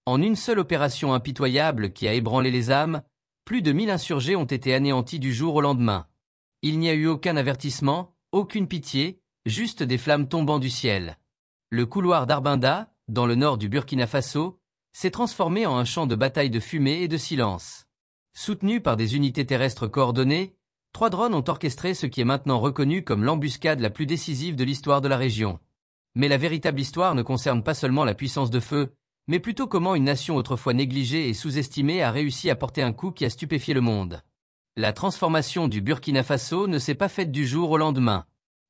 En une seule opération impitoyable qui a ébranlé les âmes, plus de 1000 insurgés ont été anéantis du jour au lendemain. Il n'y a eu aucun avertissement, aucune pitié, juste des flammes tombant du ciel. Le couloir d'Arbinda, dans le nord du Burkina Faso, s'est transformé en un champ de bataille de fumée et de silence. Soutenus par des unités terrestres coordonnées, 3 drones ont orchestré ce qui est maintenant reconnu comme l'embuscade la plus décisive de l'histoire de la région. Mais la véritable histoire ne concerne pas seulement la puissance de feu, mais plutôt comment une nation autrefois négligée et sous-estimée a réussi à porter un coup qui a stupéfié le monde. La transformation du Burkina Faso ne s'est pas faite du jour au lendemain.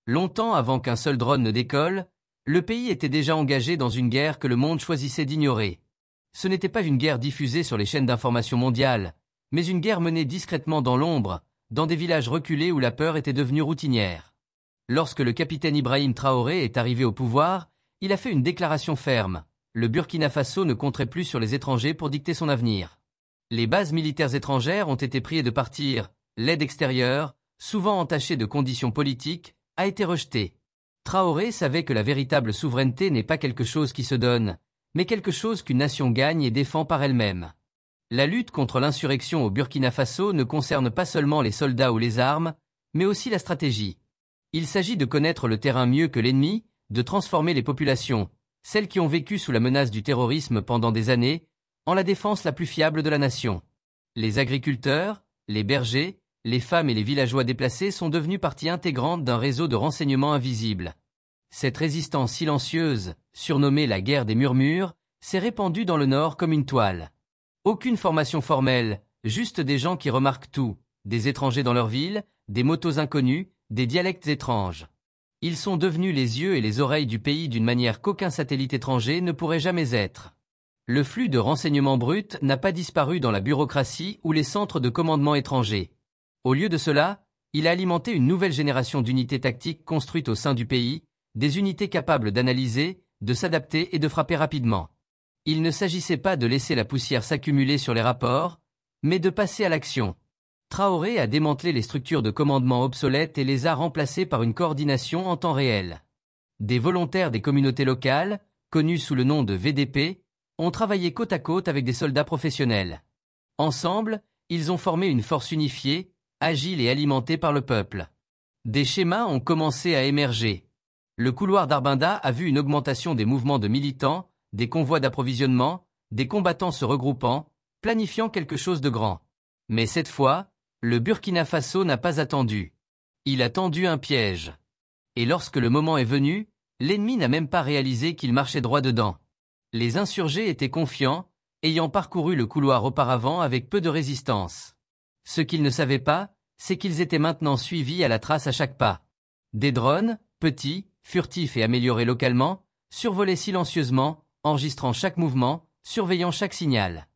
Longtemps avant qu'un seul drone ne décolle, le pays était déjà engagé dans une guerre que le monde choisissait d'ignorer. Ce n'était pas une guerre diffusée sur les chaînes d'information mondiales, mais une guerre menée discrètement dans l'ombre, dans des villages reculés où la peur était devenue routinière. Lorsque le capitaine Ibrahim Traoré est arrivé au pouvoir, il a fait une déclaration ferme. Le Burkina Faso ne compterait plus sur les étrangers pour dicter son avenir. Les bases militaires étrangères ont été priées de partir, l'aide extérieure, souvent entachée de conditions politiques, a été rejetée. Traoré savait que la véritable souveraineté n'est pas quelque chose qui se donne, mais quelque chose qu'une nation gagne et défend par elle-même. La lutte contre l'insurrection au Burkina Faso ne concerne pas seulement les soldats ou les armes, mais aussi la stratégie. Il s'agit de connaître le terrain mieux que l'ennemi, de transformer les populations, celles qui ont vécu sous la menace du terrorisme pendant des années, en la défense la plus fiable de la nation. Les agriculteurs, les bergers, les femmes et les villageois déplacés sont devenus partie intégrante d'un réseau de renseignements invisibles. Cette résistance silencieuse, surnommée la guerre des murmures, s'est répandue dans le nord comme une toile. Aucune formation formelle, juste des gens qui remarquent tout, des étrangers dans leur ville, des motos inconnus, des dialectes étranges. Ils sont devenus les yeux et les oreilles du pays d'une manière qu'aucun satellite étranger ne pourrait jamais être. Le flux de renseignements bruts n'a pas disparu dans la bureaucratie ou les centres de commandement étrangers. Au lieu de cela, il a alimenté une nouvelle génération d'unités tactiques construites au sein du pays, des unités capables d'analyser, de s'adapter et de frapper rapidement. Il ne s'agissait pas de laisser la poussière s'accumuler sur les rapports, mais de passer à l'action. Traoré a démantelé les structures de commandement obsolètes et les a remplacées par une coordination en temps réel. Des volontaires des communautés locales, connus sous le nom de VDP, ont travaillé côte à côte avec des soldats professionnels. Ensemble, ils ont formé une force unifiée, agile et alimentée par le peuple. Des schémas ont commencé à émerger. Le couloir d'Arbinda a vu une augmentation des mouvements de militants, des convois d'approvisionnement, des combattants se regroupant, planifiant quelque chose de grand. Mais cette fois, le Burkina Faso n'a pas attendu. Il a tendu un piège. Et lorsque le moment est venu, l'ennemi n'a même pas réalisé qu'il marchait droit dedans. Les insurgés étaient confiants, ayant parcouru le couloir auparavant avec peu de résistance. Ce qu'ils ne savaient pas, c'est qu'ils étaient maintenant suivis à la trace à chaque pas. Des drones, petits, furtifs et améliorés localement, survolaient silencieusement, enregistrant chaque mouvement, surveillant chaque signal.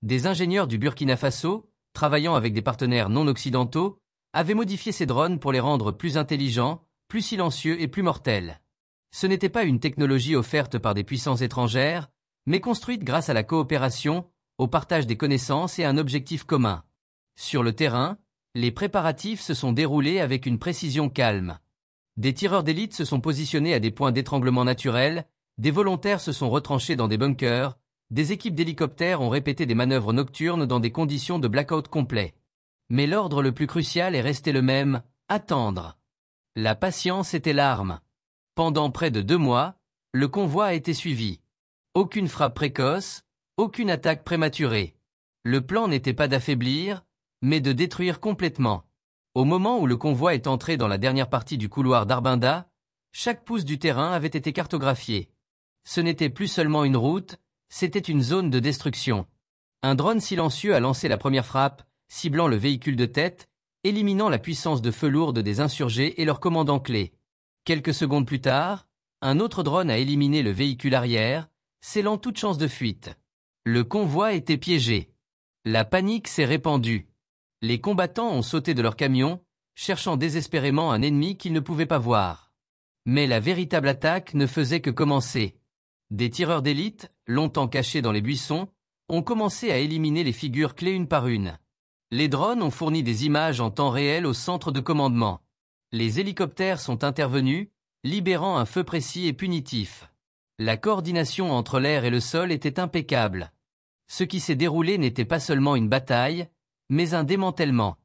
Des ingénieurs du Burkina Faso, travaillant avec des partenaires non occidentaux, avaient modifié ces drones pour les rendre plus intelligents, plus silencieux et plus mortels. Ce n'était pas une technologie offerte par des puissances étrangères, mais construite grâce à la coopération, au partage des connaissances et à un objectif commun. Sur le terrain, les préparatifs se sont déroulés avec une précision calme. Des tireurs d'élite se sont positionnés à des points d'étranglement naturels, des volontaires se sont retranchés dans des bunkers, des équipes d'hélicoptères ont répété des manœuvres nocturnes dans des conditions de blackout complet. Mais l'ordre le plus crucial est resté le même, attendre. La patience était l'arme. Pendant près de 2 mois, le convoi a été suivi. Aucune frappe précoce, aucune attaque prématurée. Le plan n'était pas d'affaiblir, mais de détruire complètement. Au moment où le convoi est entré dans la dernière partie du couloir d'Arbinda, chaque pouce du terrain avait été cartographié. Ce n'était plus seulement une route, c'était une zone de destruction. Un drone silencieux a lancé la première frappe, ciblant le véhicule de tête, éliminant la puissance de feu lourde des insurgés et leur commandant clé. Quelques secondes plus tard, un autre drone a éliminé le véhicule arrière, scellant toute chance de fuite. Le convoi était piégé. La panique s'est répandue. Les combattants ont sauté de leur camion, cherchant désespérément un ennemi qu'ils ne pouvaient pas voir. Mais la véritable attaque ne faisait que commencer. Des tireurs d'élite, longtemps cachés dans les buissons, ont commencé à éliminer les figures clés une par une. Les drones ont fourni des images en temps réel au centre de commandement. Les hélicoptères sont intervenus, libérant un feu précis et punitif. La coordination entre l'air et le sol était impeccable. Ce qui s'est déroulé n'était pas seulement une bataille, mais un démantèlement.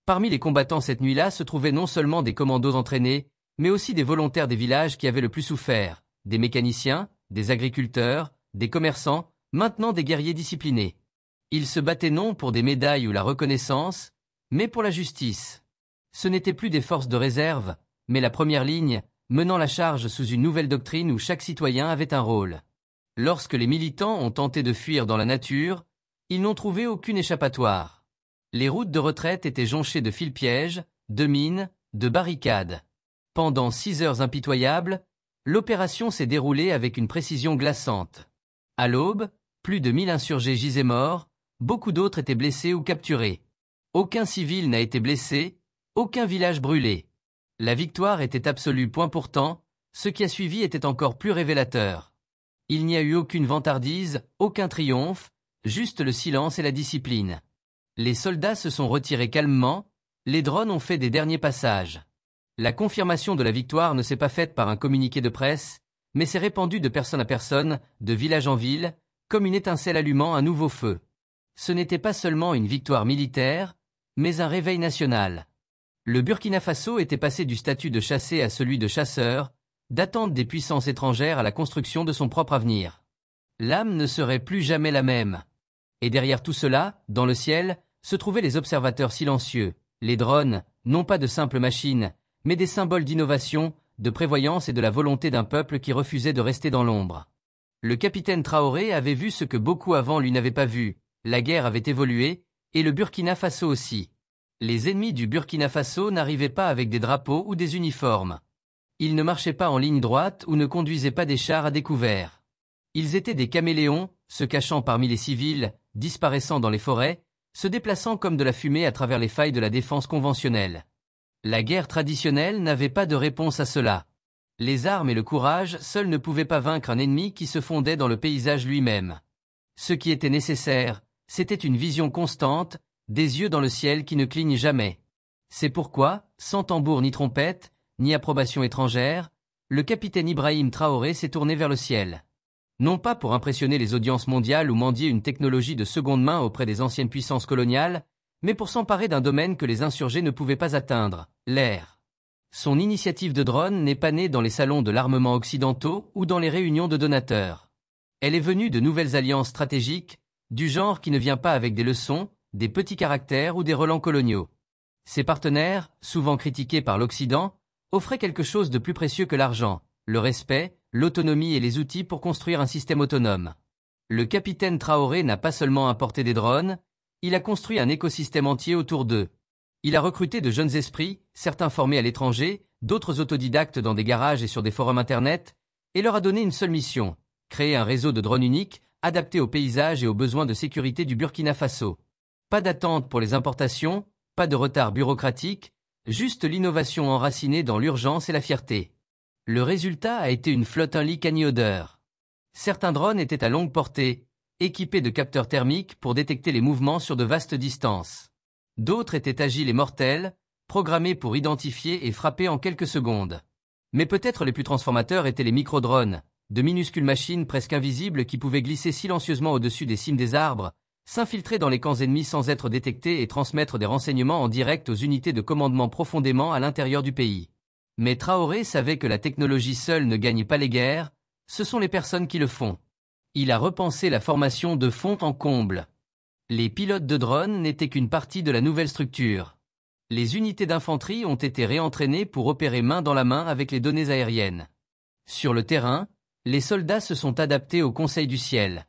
Parmi les combattants cette nuit-là se trouvaient non seulement des commandos entraînés, mais aussi des volontaires des villages qui avaient le plus souffert, des mécaniciens, des agriculteurs, des commerçants, maintenant des guerriers disciplinés. Ils se battaient non pour des médailles ou la reconnaissance, mais pour la justice. Ce n'étaient plus des forces de réserve, mais la première ligne, menant la charge sous une nouvelle doctrine où chaque citoyen avait un rôle. Lorsque les militants ont tenté de fuir dans la nature, ils n'ont trouvé aucune échappatoire. Les routes de retraite étaient jonchées de fils-pièges, de mines, de barricades. Pendant 6 heures impitoyables, l'opération s'est déroulée avec une précision glaçante. À l'aube, plus de 1000 insurgés gisaient morts, beaucoup d'autres étaient blessés ou capturés. Aucun civil n'a été blessé, aucun village brûlé. La victoire était absolue. Pourtant, ce qui a suivi était encore plus révélateur. Il n'y a eu aucune vantardise, aucun triomphe, juste le silence et la discipline. Les soldats se sont retirés calmement, les drones ont fait des derniers passages. La confirmation de la victoire ne s'est pas faite par un communiqué de presse, mais s'est répandue de personne à personne, de village en ville, comme une étincelle allumant un nouveau feu. Ce n'était pas seulement une victoire militaire, mais un réveil national. Le Burkina Faso était passé du statut de chassé à celui de chasseur, d'attente des puissances étrangères à la construction de son propre avenir. L'âme ne serait plus jamais la même. Et derrière tout cela, dans le ciel, se trouvaient les observateurs silencieux, les drones, non pas de simples machines, mais des symboles d'innovation, de prévoyance et de la volonté d'un peuple qui refusait de rester dans l'ombre. Le capitaine Traoré avait vu ce que beaucoup avant lui n'avaient pas vu, la guerre avait évolué, et le Burkina Faso aussi. Les ennemis du Burkina Faso n'arrivaient pas avec des drapeaux ou des uniformes. Ils ne marchaient pas en ligne droite ou ne conduisaient pas des chars à découvert. Ils étaient des caméléons, se cachant parmi les civils, disparaissant dans les forêts, se déplaçant comme de la fumée à travers les failles de la défense conventionnelle. La guerre traditionnelle n'avait pas de réponse à cela. Les armes et le courage seuls ne pouvaient pas vaincre un ennemi qui se fondait dans le paysage lui-même. Ce qui était nécessaire, c'était une vision constante, des yeux dans le ciel qui ne clignent jamais. C'est pourquoi, sans tambour ni trompette, ni approbation étrangère, le capitaine Ibrahim Traoré s'est tourné vers le ciel. Non pas pour impressionner les audiences mondiales ou mendier une technologie de seconde main auprès des anciennes puissances coloniales, mais pour s'emparer d'un domaine que les insurgés ne pouvaient pas atteindre, l'air. Son initiative de drone n'est pas née dans les salons de l'armement occidentaux ou dans les réunions de donateurs. Elle est venue de nouvelles alliances stratégiques, du genre qui ne vient pas avec des leçons, des petits caractères ou des relents coloniaux. Ses partenaires, souvent critiqués par l'Occident, offraient quelque chose de plus précieux que l'argent, le respect, l'autonomie et les outils pour construire un système autonome. Le capitaine Traoré n'a pas seulement importé des drones, il a construit un écosystème entier autour d'eux. Il a recruté de jeunes esprits, certains formés à l'étranger, d'autres autodidactes dans des garages et sur des forums internet, et leur a donné une seule mission, créer un réseau de drones unique, adapté aux paysages et aux besoins de sécurité du Burkina Faso. Pas d'attente pour les importations, pas de retard bureaucratique, juste l'innovation enracinée dans l'urgence et la fierté. Le résultat a été une flotte Unli-Cagni-Odeur. Certains drones étaient à longue portée, équipés de capteurs thermiques pour détecter les mouvements sur de vastes distances. D'autres étaient agiles et mortels, programmés pour identifier et frapper en quelques secondes. Mais peut-être les plus transformateurs étaient les micro-drones, de minuscules machines presque invisibles qui pouvaient glisser silencieusement au-dessus des cimes des arbres, s'infiltrer dans les camps ennemis sans être détectés et transmettre des renseignements en direct aux unités de commandement profondément à l'intérieur du pays. Mais Traoré savait que la technologie seule ne gagne pas les guerres, ce sont les personnes qui le font. Il a repensé la formation de fond en comble. Les pilotes de drones n'étaient qu'une partie de la nouvelle structure. Les unités d'infanterie ont été réentraînées pour opérer main dans la main avec les données aériennes. Sur le terrain, les soldats se sont adaptés au Conseil du ciel.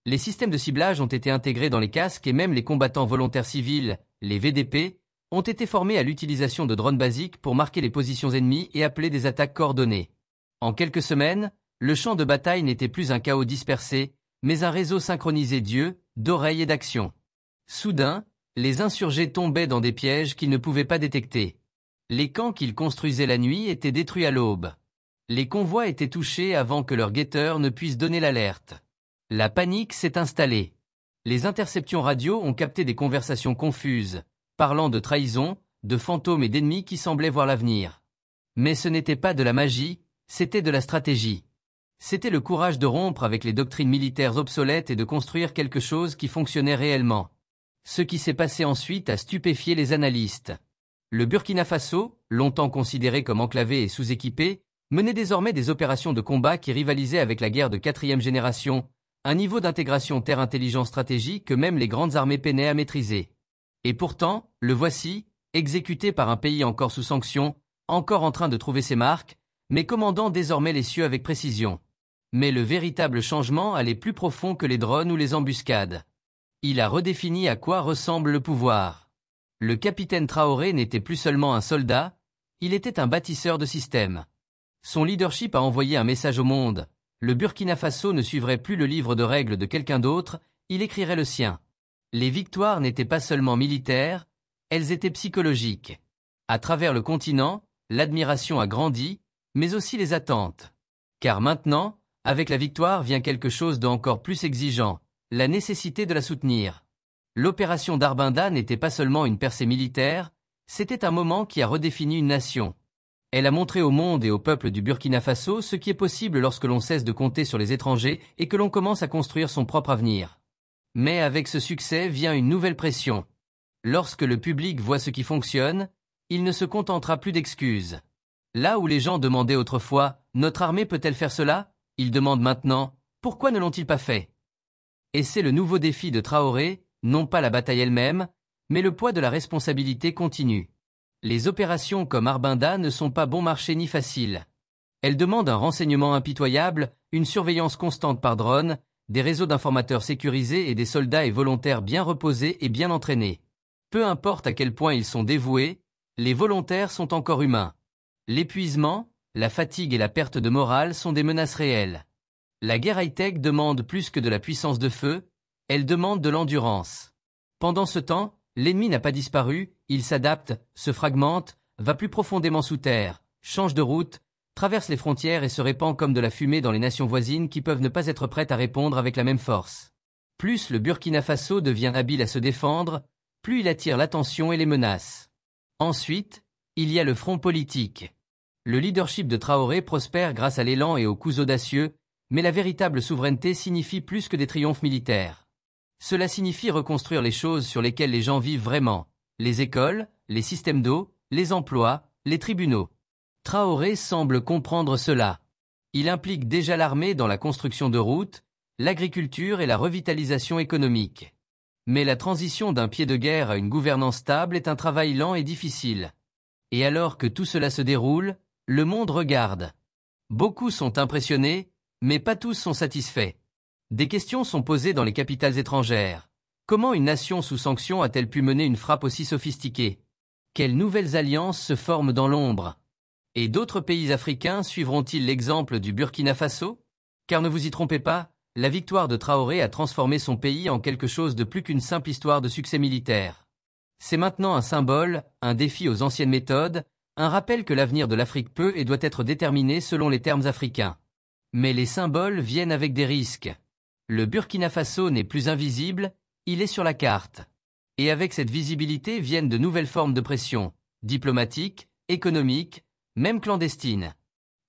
Les systèmes de ciblage ont été intégrés dans les casques et même les combattants volontaires civils, les VDP, ont été formés à l'utilisation de drones basiques pour marquer les positions ennemies et appeler des attaques coordonnées. En quelques semaines, le champ de bataille n'était plus un chaos dispersé, mais un réseau synchronisé d'yeux, d'oreilles et d'actions. Soudain, les insurgés tombaient dans des pièges qu'ils ne pouvaient pas détecter. Les camps qu'ils construisaient la nuit étaient détruits à l'aube. Les convois étaient touchés avant que leurs guetteurs ne puissent donner l'alerte. La panique s'est installée. Les interceptions radio ont capté des conversations confuses, parlant de trahison, de fantômes et d'ennemis qui semblaient voir l'avenir. Mais ce n'était pas de la magie, c'était de la stratégie. C'était le courage de rompre avec les doctrines militaires obsolètes et de construire quelque chose qui fonctionnait réellement. Ce qui s'est passé ensuite a stupéfié les analystes. Le Burkina Faso, longtemps considéré comme enclavé et sous-équipé, menait désormais des opérations de combat qui rivalisaient avec la guerre de 4e génération, un niveau d'intégration terre-intelligence stratégique que même les grandes armées peinaient à maîtriser. Et pourtant, le voici, exécuté par un pays encore sous sanction, encore en train de trouver ses marques, mais commandant désormais les cieux avec précision. Mais le véritable changement allait plus profond que les drones ou les embuscades. Il a redéfini à quoi ressemble le pouvoir. Le capitaine Traoré n'était plus seulement un soldat, il était un bâtisseur de systèmes. Son leadership a envoyé un message au monde. Le Burkina Faso ne suivrait plus le livre de règles de quelqu'un d'autre, il écrirait le sien. Les victoires n'étaient pas seulement militaires, elles étaient psychologiques. À travers le continent, l'admiration a grandi, mais aussi les attentes. Car maintenant, avec la victoire vient quelque chose d'encore plus exigeant, la nécessité de la soutenir. L'opération d'Arbinda n'était pas seulement une percée militaire, c'était un moment qui a redéfini une nation. Elle a montré au monde et au peuple du Burkina Faso ce qui est possible lorsque l'on cesse de compter sur les étrangers et que l'on commence à construire son propre avenir. Mais avec ce succès vient une nouvelle pression. Lorsque le public voit ce qui fonctionne, il ne se contentera plus d'excuses. Là où les gens demandaient autrefois « Notre armée peut-elle faire cela ?», ils demandent maintenant « Pourquoi ne l'ont-ils pas fait ?» Et c'est le nouveau défi de Traoré, non pas la bataille elle-même, mais le poids de la responsabilité continue. Les opérations comme Arbinda ne sont pas bon marché ni faciles. Elles demandent un renseignement impitoyable, une surveillance constante par drone, des réseaux d'informateurs sécurisés et des soldats et volontaires bien reposés et bien entraînés. Peu importe à quel point ils sont dévoués, les volontaires sont encore humains. L'épuisement, la fatigue et la perte de morale sont des menaces réelles. La guerre high-tech demande plus que de la puissance de feu, elle demande de l'endurance. Pendant ce temps, l'ennemi n'a pas disparu, il s'adapte, se fragmente, va plus profondément sous terre, change de route, traverse les frontières et se répand comme de la fumée dans les nations voisines qui peuvent ne pas être prêtes à répondre avec la même force. Plus le Burkina Faso devient habile à se défendre, plus il attire l'attention et les menaces. Ensuite, il y a le front politique. Le leadership de Traoré prospère grâce à l'élan et aux coups audacieux, mais la véritable souveraineté signifie plus que des triomphes militaires. Cela signifie reconstruire les choses sur lesquelles les gens vivent vraiment, les écoles, les systèmes d'eau, les emplois, les tribunaux. Traoré semble comprendre cela. Il implique déjà l'armée dans la construction de routes, l'agriculture et la revitalisation économique. Mais la transition d'un pied de guerre à une gouvernance stable est un travail lent et difficile. Et alors que tout cela se déroule, le monde regarde. Beaucoup sont impressionnés, mais pas tous sont satisfaits. Des questions sont posées dans les capitales étrangères. Comment une nation sous sanction a-t-elle pu mener une frappe aussi sophistiquée ? Quelles nouvelles alliances se forment dans l'ombre ? Et d'autres pays africains suivront-ils l'exemple du Burkina Faso ? Car ne vous y trompez pas, la victoire de Traoré a transformé son pays en quelque chose de plus qu'une simple histoire de succès militaire. C'est maintenant un symbole, un défi aux anciennes méthodes, un rappel que l'avenir de l'Afrique peut et doit être déterminé selon les termes africains. Mais les symboles viennent avec des risques. Le Burkina Faso n'est plus invisible, il est sur la carte. Et avec cette visibilité viennent de nouvelles formes de pression, diplomatiques, économiques, même clandestines.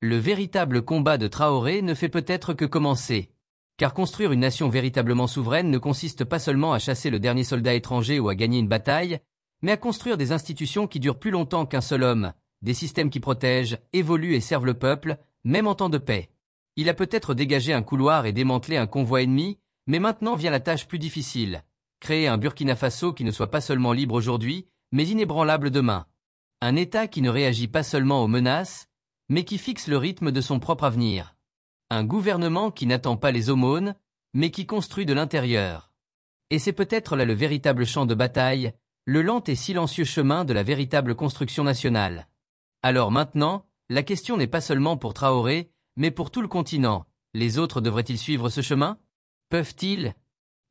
Le véritable combat de Traoré ne fait peut-être que commencer. Car construire une nation véritablement souveraine ne consiste pas seulement à chasser le dernier soldat étranger ou à gagner une bataille, mais à construire des institutions qui durent plus longtemps qu'un seul homme, des systèmes qui protègent, évoluent et servent le peuple, même en temps de paix. Il a peut-être dégagé un couloir et démantelé un convoi ennemi, mais maintenant vient la tâche plus difficile. Créer un Burkina Faso qui ne soit pas seulement libre aujourd'hui, mais inébranlable demain. Un État qui ne réagit pas seulement aux menaces, mais qui fixe le rythme de son propre avenir. Un gouvernement qui n'attend pas les aumônes, mais qui construit de l'intérieur. Et c'est peut-être là le véritable champ de bataille, le lent et silencieux chemin de la véritable construction nationale. Alors maintenant, la question n'est pas seulement pour Traoré, mais pour tout le continent. Les autres devraient-ils suivre ce chemin ? Peuvent-ils ?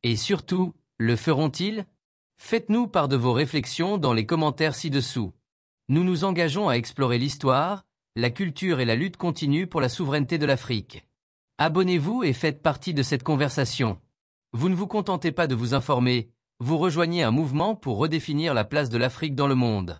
Et surtout, le feront-ils ? Faites-nous part de vos réflexions dans les commentaires ci-dessous. Nous nous engageons à explorer l'histoire, la culture et la lutte continue pour la souveraineté de l'Afrique. Abonnez-vous et faites partie de cette conversation. Vous ne vous contentez pas de vous informer, vous rejoignez un mouvement pour redéfinir la place de l'Afrique dans le monde.